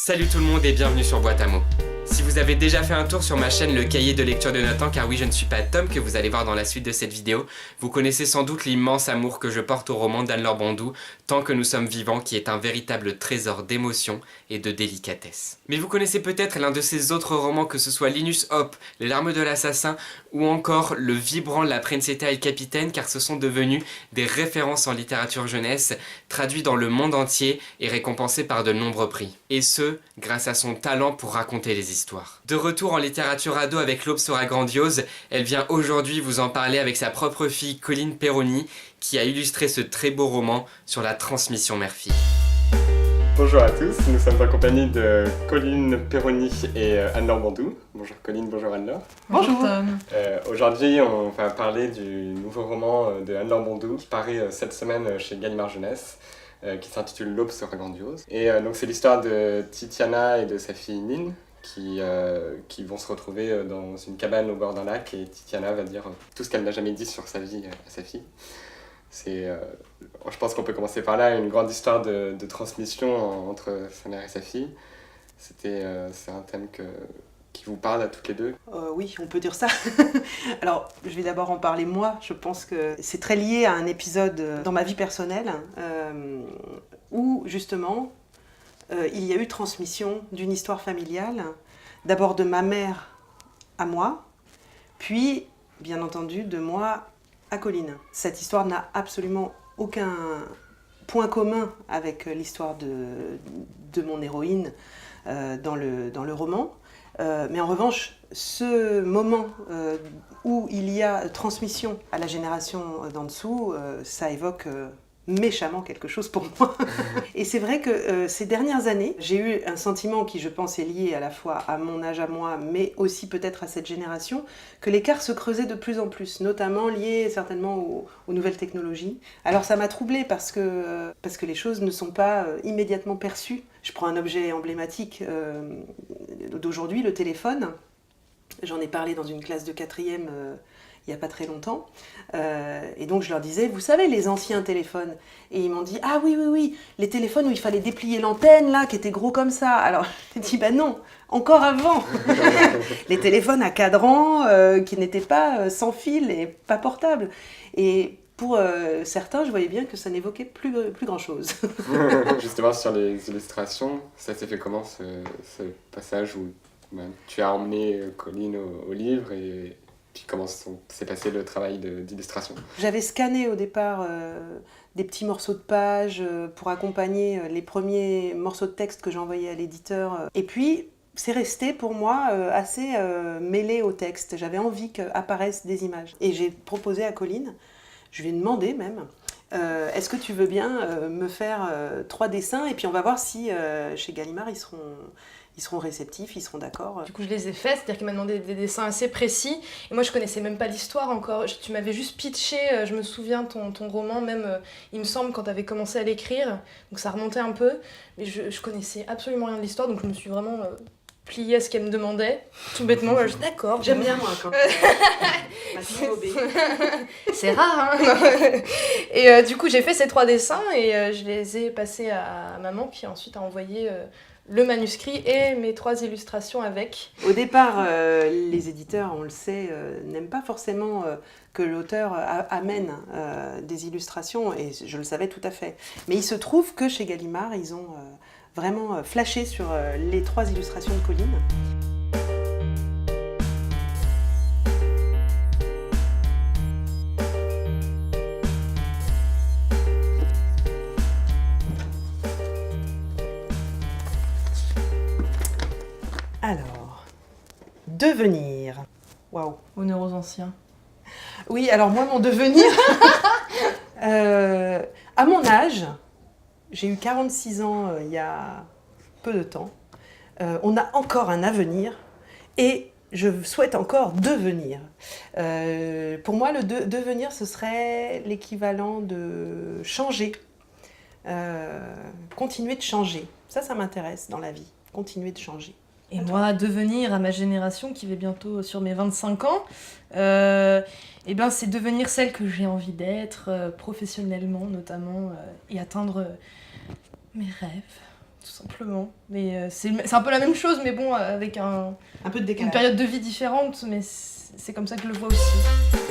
Salut tout le monde et bienvenue sur Boîte à mots. Si vous avez déjà fait un tour sur ma chaîne Le Cahier de lecture de Nathan, car oui je ne suis pas Tom que vous allez voir dans la suite de cette vidéo, vous connaissez sans doute l'immense amour que je porte au roman d'Anne-Laure Bondou, Tant que nous sommes vivants, qui est un véritable trésor d'émotion et de délicatesse. Mais vous connaissez peut-être l'un de ses autres romans, que ce soit Linus Hop, Les larmes de l'assassin, ou encore le vibrant La Principessa et le Capitaine, car ce sont devenus des références en littérature jeunesse, traduits dans le monde entier et récompensés par de nombreux prix. Et ce, grâce à son talent pour raconter les histoires. De retour en littérature ado avec L'Aube sera grandiose, elle vient aujourd'hui vous en parler avec sa propre fille Colline Perroni, qui a illustré ce très beau roman sur la transmission mère-fille. Bonjour à tous, nous sommes en compagnie de Colline Perroni et Anne-Laure Bondou. Bonjour Colline, bonjour Anne-Laure. Bonjour Tom. Aujourd'hui, on va parler du nouveau roman de Anne-Laure Bondou qui paraît cette semaine chez Gallimard Jeunesse, qui s'intitule L'Aube sera grandiose. Et donc c'est l'histoire de Titiana et de sa fille Nine qui vont se retrouver dans une cabane au bord d'un lac, et Titiana va dire tout ce qu'elle n'a jamais dit sur sa vie à sa fille. Je pense qu'on peut commencer par là, une grande histoire de transmission entre sa mère et sa fille. C'est un thème qui vous parle à toutes les deux. Oui, on peut dire ça. Alors, je vais d'abord en parler moi. Je pense que c'est très lié à un épisode dans ma vie personnelle où, justement, il y a eu transmission d'une histoire familiale, d'abord de ma mère à moi, puis, bien entendu, de moi à Colline. Cette histoire n'a absolument aucun point commun avec l'histoire de mon héroïne dans le roman. Mais en revanche, ce moment où il y a transmission à la génération d'en dessous, ça évoque méchamment quelque chose pour moi. Et c'est vrai que ces dernières années, j'ai eu un sentiment qui, je pense, est lié à la fois à mon âge à moi, mais aussi peut-être à cette génération, que l'écart se creusait de plus en plus, notamment lié certainement aux nouvelles technologies. Alors ça m'a troublée parce que les choses ne sont pas immédiatement perçues. Je prends un objet emblématique d'aujourd'hui, le téléphone. J'en ai parlé dans une classe de 4e il n'y a pas très longtemps. Et donc je leur disais, vous savez, les anciens téléphones. Et ils m'ont dit, ah oui, les téléphones où il fallait déplier l'antenne, là, qui était gros comme ça. Alors j'ai dit, bah non, encore avant. Les téléphones à cadran qui n'étaient pas sans fil et pas portables. Et pour certains, je voyais bien que ça n'évoquait plus grand-chose. Justement, sur les illustrations, ça s'est fait comment ce passage où tu as emmené Colline au livre, et puis comment s'est passé le travail d'illustration? J'avais scanné au départ des petits morceaux de pages pour accompagner les premiers morceaux de texte que j'envoyais à l'éditeur. Et puis, c'est resté pour moi assez mêlé au texte. J'avais envie qu'apparaissent des images. Et j'ai proposé à Colline, je lui ai demandé même, est-ce que tu veux bien me faire 3 dessins, et puis on va voir si chez Gallimard ils seront réceptifs, ils seront d'accord. Du coup, je les ai faits, c'est-à-dire qu'il m'a demandé des dessins assez précis. Et moi, je connaissais même pas l'histoire encore. Tu m'avais juste pitché, je me souviens, ton roman, même, il me semble, quand tu avais commencé à l'écrire. Donc ça remontait un peu. Mais je connaissais absolument rien de l'histoire, donc je me suis vraiment pliée à ce qu'elle me demandait. Tout bêtement, je suis d'accord. J'aime bien, moi, quand ma fille obéit. C'est rare, hein. Et du coup, j'ai fait ces 3 dessins et je les ai passés à maman, qui ensuite a envoyé le manuscrit et mes 3 illustrations avec. Au départ, les éditeurs, on le sait, n'aiment pas forcément que l'auteur amène des illustrations, et je le savais tout à fait. Mais il se trouve que chez Gallimard, ils ont vraiment flashé sur les 3 illustrations de Colline. Alors, devenir. Waouh. Honneur aux anciens. Oui, alors moi, mon devenir, à mon âge, j'ai eu 46 ans il y a peu de temps, on a encore un avenir et je souhaite encore devenir. Pour moi, le devenir, ce serait l'équivalent de changer, continuer de changer. Ça m'intéresse dans la vie, continuer de changer. Et moi, devenir à ma génération, qui va bientôt sur mes 25 ans, eh ben, c'est devenir celle que j'ai envie d'être, professionnellement notamment, et atteindre mes rêves, tout simplement. Mais c'est un peu la même chose, mais bon, avec Un peu de une décalage. période de vie différente, mais c'est comme ça que je le vois aussi.